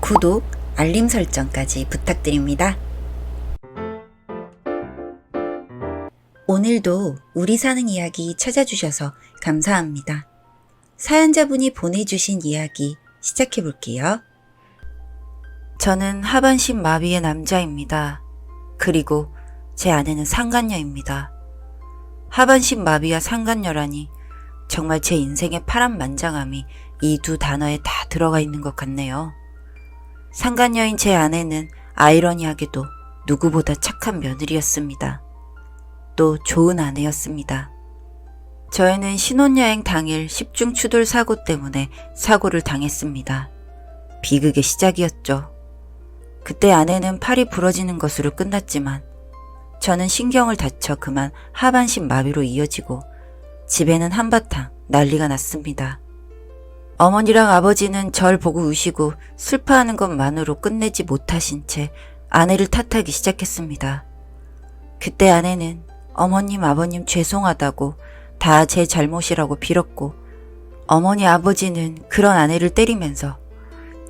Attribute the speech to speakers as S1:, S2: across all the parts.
S1: 구독, 알림 설정까지 부탁드립니다. 오늘도 우리 사는 이야기 찾아주셔서 감사합니다. 사연자분이 보내주신 이야기 시작해볼게요. 저는 하반신 마비의 남자입니다. 그리고 제 아내는 상간녀입니다. 하반신 마비와 상간녀라니 정말 제 인생의 파란만장함이 이 두 단어에 다 들어가 있는 것 같네요. 상간녀인 제 아내는 아이러니하게도 누구보다 착한 며느리였습니다. 또 좋은 아내였습니다. 저희는 신혼여행 당일 10중 추돌 사고 때문에 사고를 당했습니다. 비극의 시작이었죠. 그때 아내는 팔이 부러지는 것으로 끝났지만 저는 신경을 다쳐 그만 하반신 마비로 이어지고 집에는 한바탕 난리가 났습니다. 어머니랑 아버지는 절 보고 우시고 슬퍼하는 것만으로 끝내지 못하신 채 아내를 탓하기 시작했습니다. 그때 아내는 어머님, 아버님 죄송하다고 다 제 잘못이라고 빌었고 어머니, 아버지는 그런 아내를 때리면서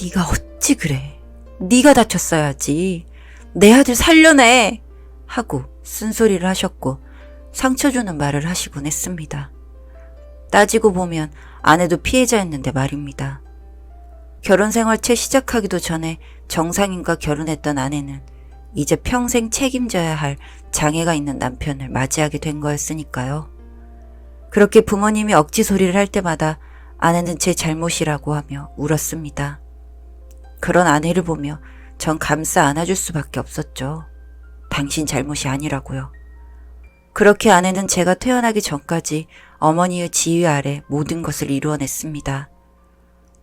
S1: 네가 어찌 그래? 네가 다쳤어야지. 내 아들 살려내! 하고 쓴소리를 하셨고 상처 주는 말을 하시곤 했습니다. 따지고 보면 아내도 피해자였는데 말입니다. 결혼생활 채 시작하기도 전에 정상인과 결혼했던 아내는 이제 평생 책임져야 할 장애가 있는 남편을 맞이하게 된 거였으니까요. 그렇게 부모님이 억지 소리를 할 때마다 아내는 제 잘못이라고 하며 울었습니다. 그런 아내를 보며 전 감싸 안아줄 수밖에 없었죠. 당신 잘못이 아니라고요. 그렇게 아내는 제가 태어나기 전까지 어머니의 지휘 아래 모든 것을 이루어냈습니다.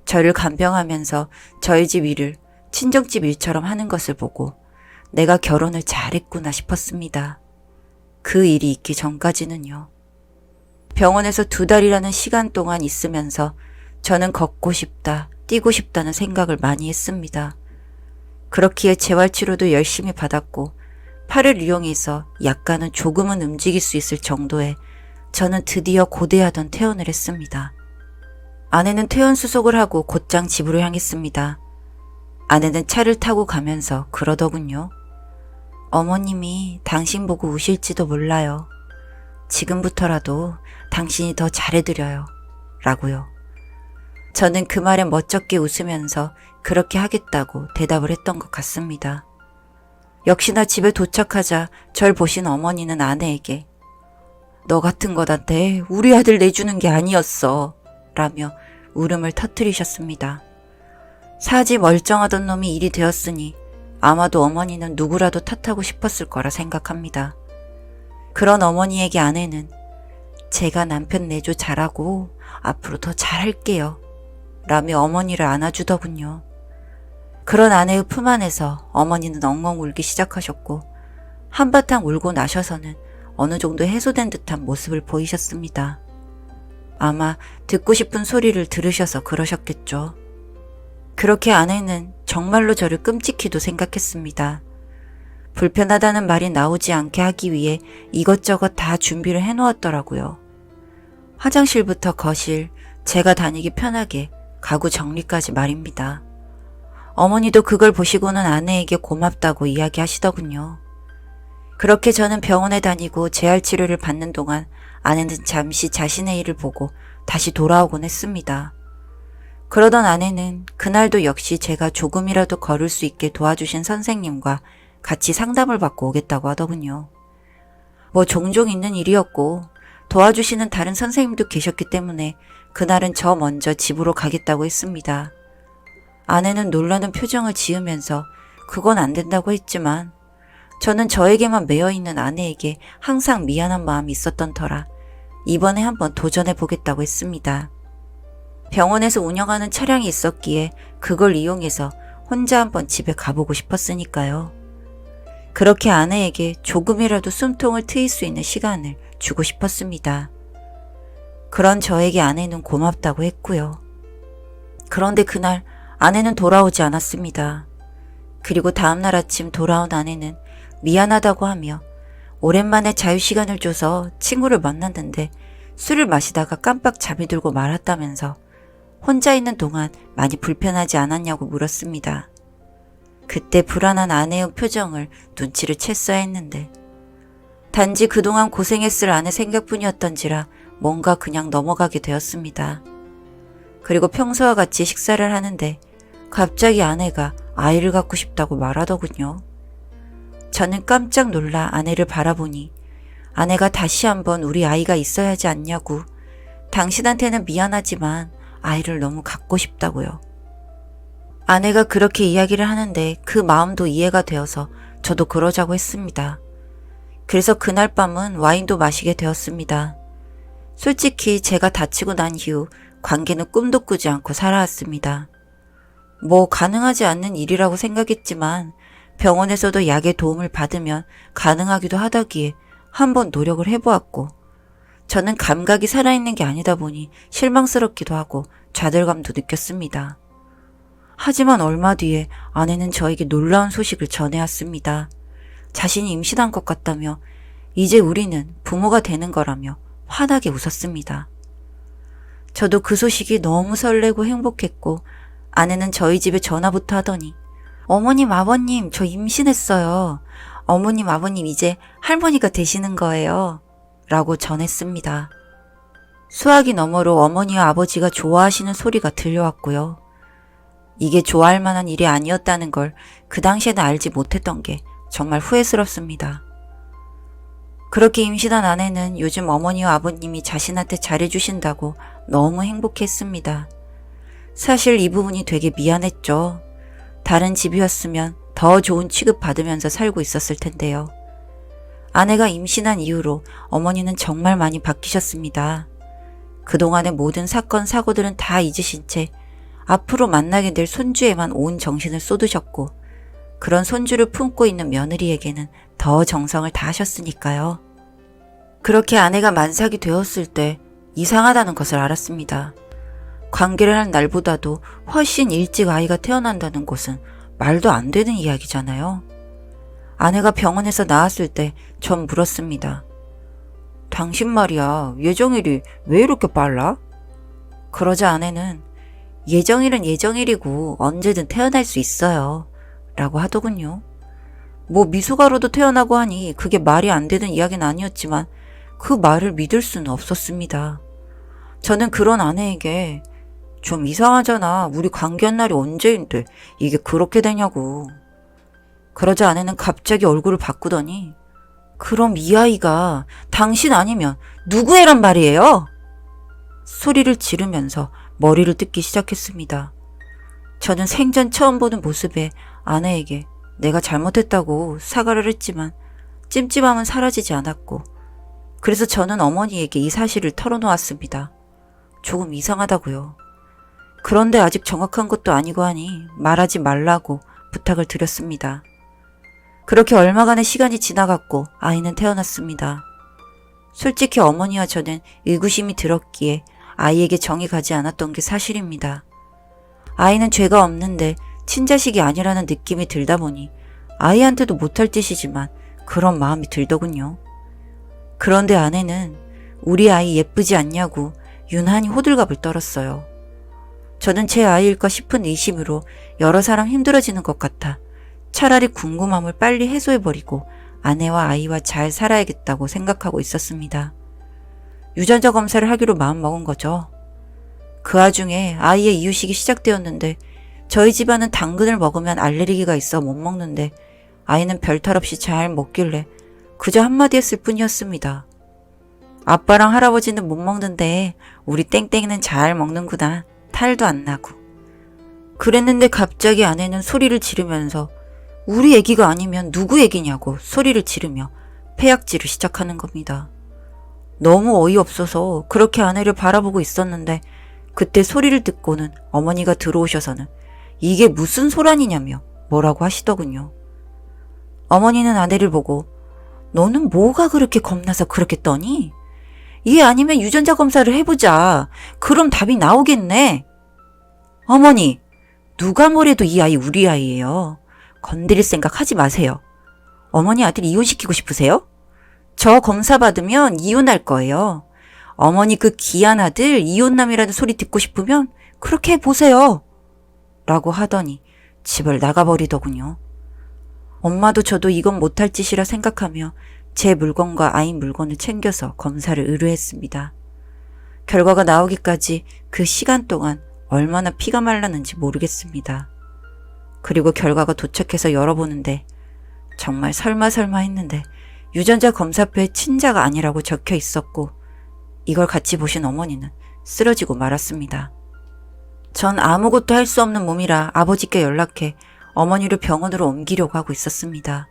S1: 저를 간병하면서 저희 집 일을 친정집 일처럼 하는 것을 보고 내가 결혼을 잘했구나 싶었습니다. 그 일이 있기 전까지는요. 병원에서 2달이라는 시간 동안 있으면서 저는 걷고 싶다, 뛰고 싶다는 생각을 많이 했습니다. 그렇기에 재활치료도 열심히 받았고 팔을 이용해서 약간은 조금은 움직일 수 있을 정도에 저는 드디어 고대하던 퇴원을 했습니다. 아내는 퇴원 수속을 하고 곧장 집으로 향했습니다. 아내는 차를 타고 가면서 그러더군요. 어머님이 당신 보고 우실지도 몰라요. 지금부터라도 당신이 더 잘해드려요. 라고요. 저는 그 말에 멋쩍게 웃으면서 그렇게 하겠다고 대답을 했던 것 같습니다. 역시나 집에 도착하자 절 보신 어머니는 아내에게 너 같은 것한테 우리 아들 내주는 게 아니었어 라며 울음을 터뜨리셨습니다. 사지 멀쩡하던 놈이 일이 되었으니 아마도 어머니는 누구라도 탓하고 싶었을 거라 생각합니다. 그런 어머니에게 아내는 제가 남편 내조 잘하고 앞으로 더 잘할게요 라며 어머니를 안아주더군요. 그런 아내의 품 안에서 어머니는 엉엉 울기 시작하셨고 한바탕 울고 나셔서는 어느 정도 해소된 듯한 모습을 보이셨습니다. 아마 듣고 싶은 소리를 들으셔서 그러셨겠죠. 그렇게 아내는 정말로 저를 끔찍히도 생각했습니다. 불편하다는 말이 나오지 않게 하기 위해 이것저것 다 준비를 해놓았더라고요. 화장실부터 거실, 제가 다니기 편하게 가구 정리까지 말입니다. 어머니도 그걸 보시고는 아내에게 고맙다고 이야기하시더군요. 그렇게 저는 병원에 다니고 재활치료를 받는 동안 아내는 잠시 자신의 일을 보고 다시 돌아오곤 했습니다. 그러던 아내는 그날도 역시 제가 조금이라도 걸을 수 있게 도와주신 선생님과 같이 상담을 받고 오겠다고 하더군요. 뭐 종종 있는 일이었고 도와주시는 다른 선생님도 계셨기 때문에 그날은 저 먼저 집으로 가겠다고 했습니다. 아내는 놀라는 표정을 지으면서 그건 안 된다고 했지만 저는 저에게만 매여있는 아내에게 항상 미안한 마음이 있었던 터라 이번에 한번 도전해 보겠다고 했습니다. 병원에서 운영하는 차량이 있었기에 그걸 이용해서 혼자 한번 집에 가보고 싶었으니까요. 그렇게 아내에게 조금이라도 숨통을 트일 수 있는 시간을 주고 싶었습니다. 그런 저에게 아내는 고맙다고 했고요. 그런데 그날 아내는 돌아오지 않았습니다. 그리고 다음날 아침 돌아온 아내는 미안하다고 하며 오랜만에 자유시간을 줘서 친구를 만났는데 술을 마시다가 깜빡 잠이 들고 말았다면서 혼자 있는 동안 많이 불편하지 않았냐고 물었습니다. 그때 불안한 아내의 표정을 눈치를 챘어야 했는데 단지 그동안 고생했을 아내 생각뿐이었던지라 뭔가 그냥 넘어가게 되었습니다. 그리고 평소와 같이 식사를 하는데 갑자기 아내가 아이를 갖고 싶다고 말하더군요. 저는 깜짝 놀라 아내를 바라보니 아내가 다시 한번 우리 아이가 있어야 하지 않냐고, 당신한테는 미안하지만 아이를 너무 갖고 싶다고요. 아내가 그렇게 이야기를 하는데 그 마음도 이해가 되어서 저도 그러자고 했습니다. 그래서 그날 밤은 와인도 마시게 되었습니다. 솔직히 제가 다치고 난 이후 관계는 꿈도 꾸지 않고 살아왔습니다. 뭐 가능하지 않는 일이라고 생각했지만 병원에서도 약의 도움을 받으면 가능하기도 하다기에 한번 노력을 해보았고, 저는 감각이 살아있는 게 아니다 보니 실망스럽기도 하고 좌절감도 느꼈습니다. 하지만 얼마 뒤에 아내는 저에게 놀라운 소식을 전해왔습니다. 자신이 임신한 것 같다며 이제 우리는 부모가 되는 거라며 환하게 웃었습니다. 저도 그 소식이 너무 설레고 행복했고 아내는 저희 집에 전화부터 하더니 어머님, 아버님, 저 임신했어요. 어머님, 아버님 이제 할머니가 되시는 거예요. 라고 전했습니다. 수화기 너머로 어머니와 아버지가 좋아하시는 소리가 들려왔고요. 이게 좋아할 만한 일이 아니었다는 걸 그 당시에는 알지 못했던 게 정말 후회스럽습니다. 그렇게 임신한 아내는 요즘 어머니와 아버님이 자신한테 잘해주신다고 너무 행복했습니다. 사실 이 부분이 되게 미안했죠. 다른 집이었으면 더 좋은 취급받으면서 살고 있었을 텐데요. 아내가 임신한 이후로 어머니는 정말 많이 바뀌셨습니다. 그동안의 모든 사건, 사고들은 다 잊으신 채 앞으로 만나게 될 손주에만 온 정신을 쏟으셨고, 그런 손주를 품고 있는 며느리에게는 더 정성을 다하셨으니까요. 그렇게 아내가 만삭이 되었을 때 이상하다는 것을 알았습니다. 관계를 한 날보다도 훨씬 일찍 아이가 태어난다는 것은 말도 안 되는 이야기잖아요. 아내가 병원에서 나왔을 때 전 물었습니다. 당신 말이야, 예정일이 왜 이렇게 빨라? 그러자 아내는 예정일은 예정일이고 언제든 태어날 수 있어요. 라고 하더군요. 뭐 미숙아로도 태어나고 하니 그게 말이 안 되는 이야기는 아니었지만 그 말을 믿을 수는 없었습니다. 저는 그런 아내에게 좀 이상하잖아. 우리 관계한 날이 언제인데 이게 그렇게 되냐고. 그러자 아내는 갑자기 얼굴을 바꾸더니 그럼 이 아이가 당신 아니면 누구애란 말이에요? 소리를 지르면서 머리를 뜯기 시작했습니다. 저는 생전 처음 보는 모습에 아내에게 내가 잘못했다고 사과를 했지만 찜찜함은 사라지지 않았고, 그래서 저는 어머니에게 이 사실을 털어놓았습니다. 조금 이상하다고요. 그런데 아직 정확한 것도 아니고 하니 말하지 말라고 부탁을 드렸습니다. 그렇게 얼마간의 시간이 지나갔고 아이는 태어났습니다. 솔직히 어머니와 저는 의구심이 들었기에 아이에게 정이 가지 않았던 게 사실입니다. 아이는 죄가 없는데 친자식이 아니라는 느낌이 들다 보니 아이한테도 못할 짓이지만 그런 마음이 들더군요. 그런데 아내는 우리 아이 예쁘지 않냐고 유난히 호들갑을 떨었어요. 저는 제 아이일까 싶은 의심으로 여러 사람 힘들어지는 것 같아 차라리 궁금함을 빨리 해소해버리고 아내와 아이와 잘 살아야겠다고 생각하고 있었습니다. 유전자 검사를 하기로 마음먹은 거죠. 그 와중에 아이의 이유식이 시작되었는데 저희 집안은 당근을 먹으면 알레르기가 있어 못 먹는데 아이는 별탈 없이 잘 먹길래 그저 한마디 했을 뿐이었습니다. 아빠랑 할아버지는 못 먹는데 우리 땡땡이는 잘 먹는구나. 탈도 안 나고. 그랬는데 갑자기 아내는 소리를 지르면서 우리 애기가 아니면 누구 애기냐고 소리를 지르며 패약질을 시작하는 겁니다. 너무 어이없어서 그렇게 아내를 바라보고 있었는데 그때 소리를 듣고는 어머니가 들어오셔서는 이게 무슨 소란이냐며 뭐라고 하시더군요. 어머니는 아내를 보고 너는 뭐가 그렇게 겁나서 그렇게 떠니? 얘 아니면 유전자 검사를 해보자. 그럼 답이 나오겠네. 어머니, 누가 뭐래도 이 아이 우리 아이예요. 건드릴 생각 하지 마세요. 어머니 아들 이혼시키고 싶으세요? 저 검사 받으면 이혼할 거예요. 어머니 그 귀한 아들 이혼남이라는 소리 듣고 싶으면 그렇게 해보세요. 라고 하더니 집을 나가버리더군요. 엄마도 저도 이건 못할 짓이라 생각하며 제 물건과 아이 물건을 챙겨서 검사를 의뢰했습니다. 결과가 나오기까지 그 시간 동안 얼마나 피가 말랐는지 모르겠습니다. 그리고 결과가 도착해서 열어보는데 정말 설마 했는데 유전자 검사표에 친자가 아니라고 적혀 있었고 이걸 같이 보신 어머니는 쓰러지고 말았습니다. 전 아무것도 할 수 없는 몸이라 아버지께 연락해 어머니를 병원으로 옮기려고 하고 있었습니다.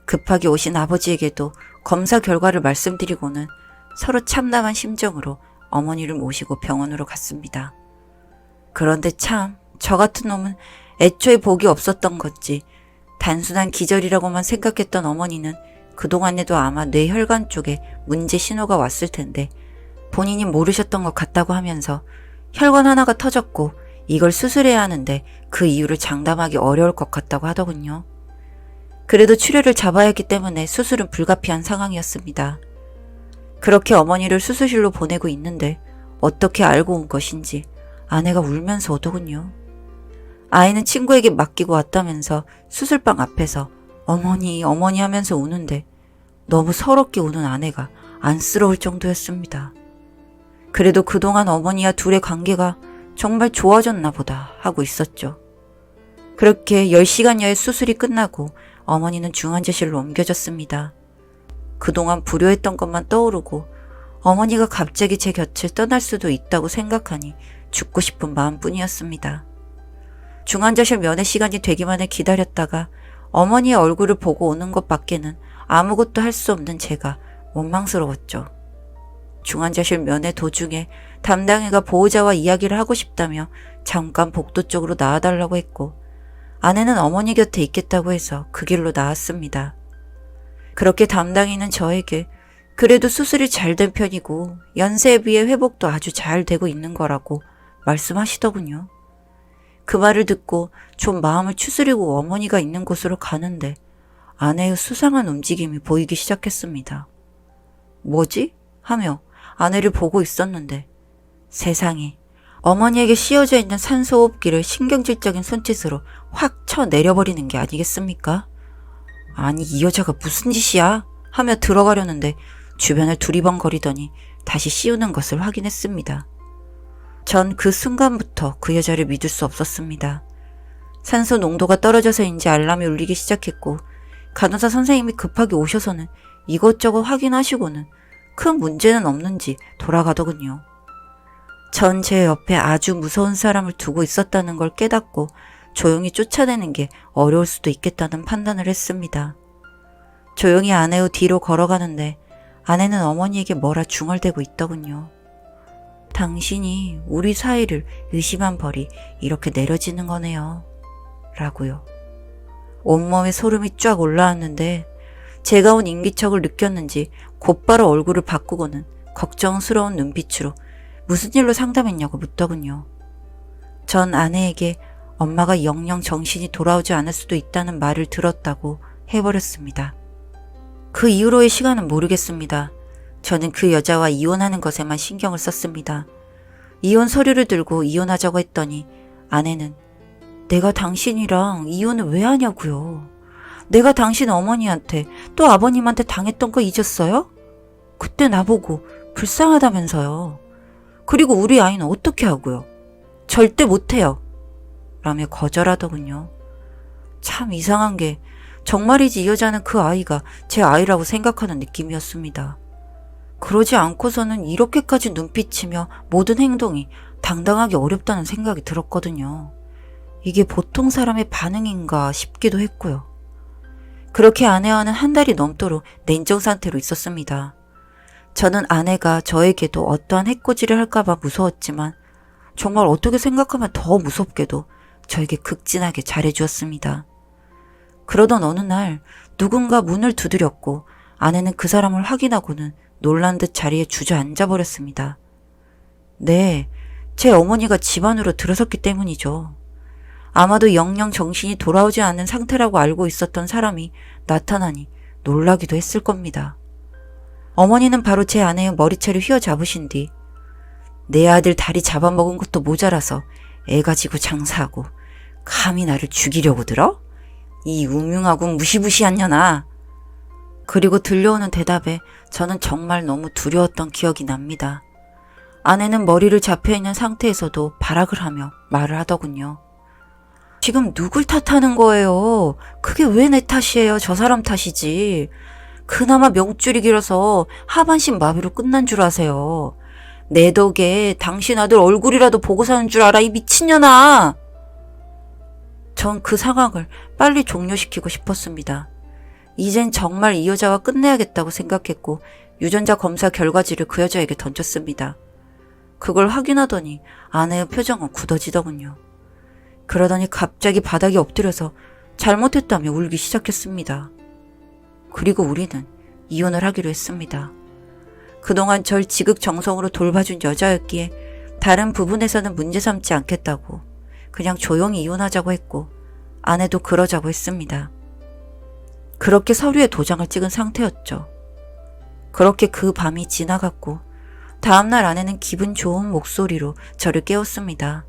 S1: 급하게 오신 아버지에게도 검사 결과를 말씀드리고는 서로 참담한 심정으로 어머니를 모시고 병원으로 갔습니다. 그런데 참 저 같은 놈은 애초에 복이 없었던 건지 단순한 기절이라고만 생각했던 어머니는 그동안에도 아마 뇌혈관 쪽에 문제 신호가 왔을 텐데 본인이 모르셨던 것 같다고 하면서 혈관 하나가 터졌고 이걸 수술해야 하는데 그 이유를 장담하기 어려울 것 같다고 하더군요. 그래도 출혈을 잡아야 했기 때문에 수술은 불가피한 상황이었습니다. 그렇게 어머니를 수술실로 보내고 있는데 어떻게 알고 온 것인지 아내가 울면서 오더군요. 아이는 친구에게 맡기고 왔다면서 수술방 앞에서 어머니 하면서 우는데 너무 서럽게 우는 아내가 안쓰러울 정도였습니다. 그래도 그동안 어머니와 둘의 관계가 정말 좋아졌나 보다 하고 있었죠. 그렇게 10시간여의 수술이 끝나고 어머니는 중환자실로 옮겨졌습니다. 그동안 불효했던 것만 떠오르고 어머니가 갑자기 제 곁을 떠날 수도 있다고 생각하니 죽고 싶은 마음뿐이었습니다. 중환자실 면회 시간이 되기만을 기다렸다가 어머니의 얼굴을 보고 오는 것밖에는 아무것도 할 수 없는 제가 원망스러웠죠. 중환자실 면회 도중에 담당이가 보호자와 이야기를 하고 싶다며 잠깐 복도 쪽으로 나와달라고 했고 아내는 어머니 곁에 있겠다고 해서 그 길로 나왔습니다. 그렇게 담당이는 저에게 그래도 수술이 잘 된 편이고 연세에 비해 회복도 아주 잘 되고 있는 거라고 말씀하시더군요. 그 말을 듣고 좀 마음을 추스리고 어머니가 있는 곳으로 가는데 아내의 수상한 움직임이 보이기 시작했습니다. 뭐지? 하며 아내를 보고 있었는데 세상에 어머니에게 씌워져 있는 산소호흡기를 신경질적인 손짓으로 확 쳐내려버리는 게 아니겠습니까? 아니 이 여자가 무슨 짓이야? 하며 들어가려는데 주변을 두리번거리더니 다시 씌우는 것을 확인했습니다. 전 그 순간부터 그 여자를 믿을 수 없었습니다. 산소 농도가 떨어져서인지 알람이 울리기 시작했고 간호사 선생님이 급하게 오셔서는 이것저것 확인하시고는 큰 문제는 없는지 돌아가더군요. 전 제 옆에 아주 무서운 사람을 두고 있었다는 걸 깨닫고 조용히 쫓아내는 게 어려울 수도 있겠다는 판단을 했습니다. 조용히 아내의 뒤로 걸어가는데 아내는 어머니에게 뭐라 중얼대고 있더군요. 당신이 우리 사이를 의심한 벌이 이렇게 내려지는 거네요. 라고요. 온몸에 소름이 쫙 올라왔는데 제가 온 인기척을 느꼈는지 곧바로 얼굴을 바꾸고는 걱정스러운 눈빛으로 무슨 일로 상담했냐고 묻더군요. 전 아내에게 엄마가 영영 정신이 돌아오지 않을 수도 있다는 말을 들었다고 해버렸습니다. 그 이후로의 시간은 모르겠습니다. 저는 그 여자와 이혼하는 것에만 신경을 썼습니다. 이혼 서류를 들고 이혼하자고 했더니 아내는 내가 당신이랑 이혼을 왜 하냐고요. 내가 당신 어머니한테 또 아버님한테 당했던 거 잊었어요? 그때 나보고 불쌍하다면서요. 그리고 우리 아이는 어떻게 하고요? 절대 못해요. 라며 거절하더군요. 참 이상한 게 정말이지 이 여자는 그 아이가 제 아이라고 생각하는 느낌이었습니다. 그러지 않고서는 이렇게까지 눈빛이며 모든 행동이 당당하기 어렵다는 생각이 들었거든요. 이게 보통 사람의 반응인가 싶기도 했고요. 그렇게 아내와는 한 달이 넘도록 냉정 상태로 있었습니다. 저는 아내가 저에게도 어떠한 해코지를 할까봐 무서웠지만 정말 어떻게 생각하면 더 무섭게도 저에게 극진하게 잘해주었습니다. 그러던 어느 날 누군가 문을 두드렸고 아내는 그 사람을 확인하고는 놀란 듯 자리에 주저앉아 버렸습니다. 네, 제 어머니가 집 안으로 들어섰기 때문이죠. 아마도 영영 정신이 돌아오지 않는 상태라고 알고 있었던 사람이 나타나니 놀라기도 했을 겁니다. 어머니는 바로 제 아내의 머리채를 휘어잡으신 뒤 내 아들 다리 잡아먹은 것도 모자라서 애 가지고 장사하고 감히 나를 죽이려고 들어? 이 우명하고 무시무시한 년아. 그리고 들려오는 대답에 저는 정말 너무 두려웠던 기억이 납니다. 아내는 머리를 잡혀있는 상태에서도 발악을 하며 말을 하더군요. 지금 누굴 탓하는 거예요? 그게 왜 내 탓이에요? 저 사람 탓이지. 그나마 명줄이 길어서 하반신 마비로 끝난 줄 아세요. 내 덕에 당신 아들 얼굴이라도 보고 사는 줄 알아, 이 미친년아. 전 그 상황을 빨리 종료시키고 싶었습니다. 이젠 정말 이 여자와 끝내야겠다고 생각했고 유전자 검사 결과지를 그 여자에게 던졌습니다. 그걸 확인하더니 아내의 표정은 굳어지더군요. 그러더니 갑자기 바닥에 엎드려서 잘못했다며 울기 시작했습니다. 그리고 우리는 이혼을 하기로 했습니다. 그동안 절 지극정성으로 돌봐준 여자였기에 다른 부분에서는 문제 삼지 않겠다고 그냥 조용히 이혼하자고 했고 아내도 그러자고 했습니다. 그렇게 서류에 도장을 찍은 상태였죠. 그렇게 그 밤이 지나갔고 다음날 아내는 기분 좋은 목소리로 저를 깨웠습니다.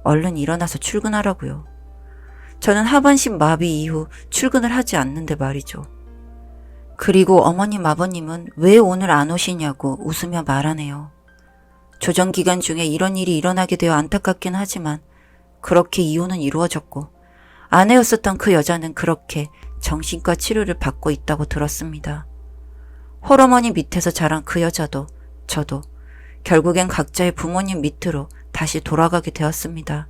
S1: 얼른 일어나서 출근하라고요. 저는 하반신 마비 이후 출근을 하지 않는데 말이죠. 그리고 어머님 아버님은 왜 오늘 안 오시냐고 웃으며 말하네요. 조정기간 중에 이런 일이 일어나게 되어 안타깝긴 하지만 그렇게 이혼은 이루어졌고 아내였었던 그 여자는 그렇게 정신과 치료를 받고 있다고 들었습니다. 홀어머니 밑에서 자란 그 여자도 저도 결국엔 각자의 부모님 밑으로 다시 돌아가게 되었습니다.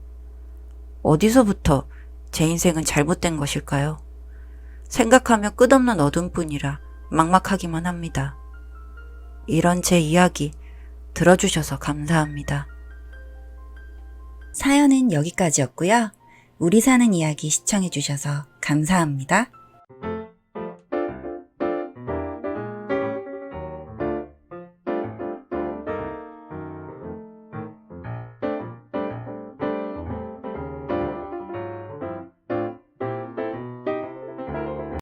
S1: 어디서부터 제 인생은 잘못된 것일까요? 생각하면 끝없는 어둠뿐이라 막막하기만 합니다. 이런 제 이야기 들어주셔서 감사합니다. 사연은 여기까지였고요. 우리 사는 이야기 시청해주셔서 감사합니다.